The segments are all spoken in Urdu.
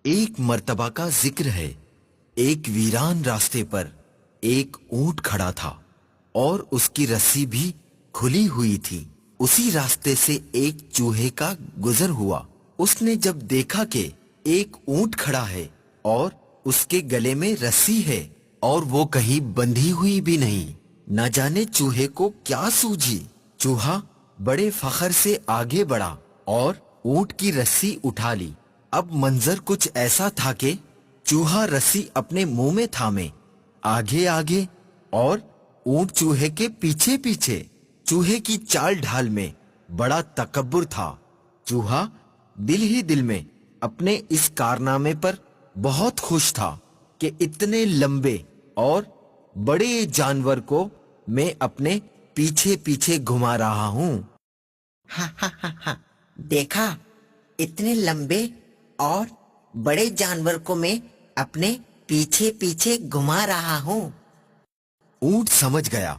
ایک مرتبہ کا ذکر ہے، ایک ویران راستے پر ایک اونٹ کھڑا تھا اور اس کی رسی بھی کھلی ہوئی تھی۔ اسی راستے سے ایک چوہے کا گزر ہوا۔ اس نے جب دیکھا کہ ایک اونٹ کھڑا ہے اور اس کے گلے میں رسی ہے اور وہ کہیں بندھی ہوئی بھی نہیں، نہ جانے چوہے کو کیا سوجھی۔ چوہا بڑے فخر سے آگے بڑھا اور اونٹ کی رسی اٹھا لی۔ اب منظر کچھ ایسا تھا کہ چوہا رسی اپنے منہ میں تھامے آگے آگے اور اونٹ چوہے کے پیچھے پیچھے۔ چوہے کی چال ڈھال میں بڑا تکبر تھا۔ چوہا دل ہی دل میں اپنے اس کارنامے پر بہت خوش تھا کہ اتنے لمبے اور بڑے جانور کو میں اپنے پیچھے پیچھے گھما رہا ہوں۔ ہاں ہاں ہاں ہاں، دیکھا، اتنے لمبے اور بڑے جانور کو میں اپنے پیچھے پیچھے گھما رہا ہوں۔ اونٹ سمجھ گیا،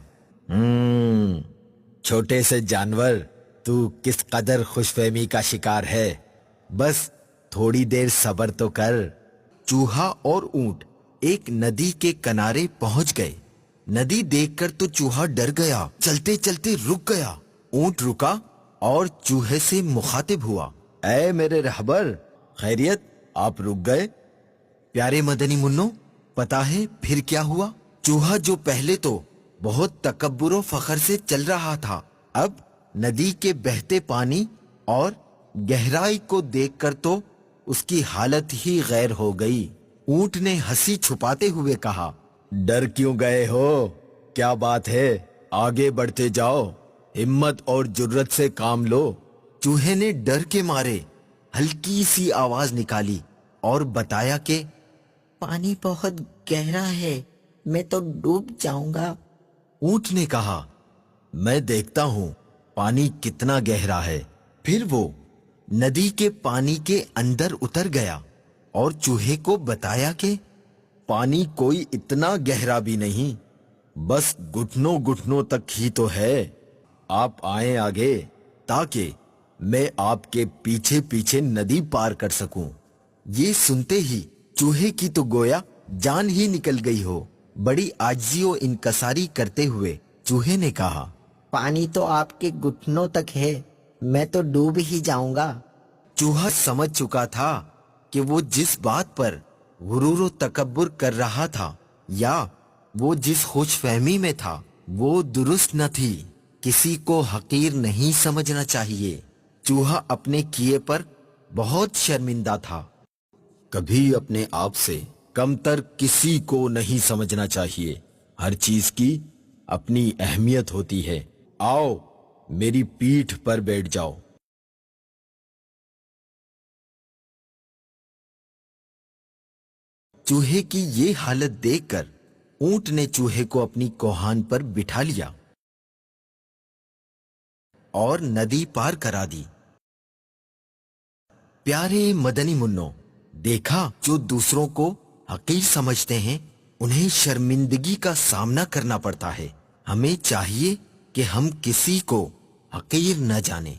چھوٹے سے جانور، تو کس قدر خوش فہمی کا شکار ہے، بس تھوڑی دیر صبر تو کر۔ چوہا اور اونٹ ایک ندی کے کنارے پہنچ گئے۔ ندی دیکھ کر تو چوہا ڈر گیا، چلتے چلتے رک گیا۔ اونٹ رکا اور چوہے سے مخاطب ہوا، اے میرے رہبر، خیریت، آپ رک گئے؟ پیارے مدنی منو، پتا ہے پھر کیا ہوا؟ چوہا جو پہلے تو بہت تکبر و فخر سے چل رہا تھا، اب ندی کے بہتے پانی اور گہرائی کو دیکھ کر تو اس کی حالت ہی غیر ہو گئی۔ اونٹ نے ہنسی چھپاتے ہوئے کہا، ڈر کیوں گئے ہو؟ کیا بات ہے، آگے بڑھتے جاؤ، ہمت اور جرت سے کام لو۔ چوہے نے ڈر کے مارے ہلکی سی آواز نکالی اور بتایا کہ پانی بہت گہرا ہے، میں تو ڈوب جاؤں گا۔ اونٹ نے کہا، میں دیکھتا ہوں پانی کتنا گہرا ہے۔ پھر وہ ندی کے پانی کے اندر اتر گیا اور چوہے کو بتایا کہ پانی کوئی اتنا گہرا بھی نہیں، بس گھٹنوں گھٹنوں تک ہی تو ہے۔ آپ آئیں آگے تاکہ میں آپ کے پیچھے پیچھے ندی پار کر سکوں۔ یہ سنتے ہی چوہے کی تو گویا جان ہی نکل گئی ہو۔ بڑی عاجزی و انکساری کرتے ہوئے چوہے نے کہا، پانی تو آپ کے گھٹنوں تک ہے، میں تو ڈوب ہی جاؤں گا۔ چوہا سمجھ چکا تھا کہ وہ جس بات پر غرور و تکبر کر رہا تھا یا وہ جس خوش فہمی میں تھا وہ درست نہ تھی۔ کسی کو حقیر نہیں سمجھنا چاہیے۔ چوہا اپنے کیے پر بہت شرمندہ تھا۔ کبھی اپنے آپ سے کمتر کسی کو نہیں سمجھنا چاہیے۔ ہر چیز کی اپنی اہمیت ہوتی ہے۔ آؤ میری پیٹھ پر بیٹھ جاؤ۔ چوہے کی یہ حالت دیکھ کر اونٹ نے چوہے کو اپنی کوہان پر بٹھا لیا اور ندی پار کرا دی۔ پیارے مدنی منو، دیکھا، جو دوسروں کو حقیر سمجھتے ہیں انہیں شرمندگی کا سامنا کرنا پڑتا ہے۔ ہمیں چاہیے کہ ہم کسی کو حقیر نہ جانیں۔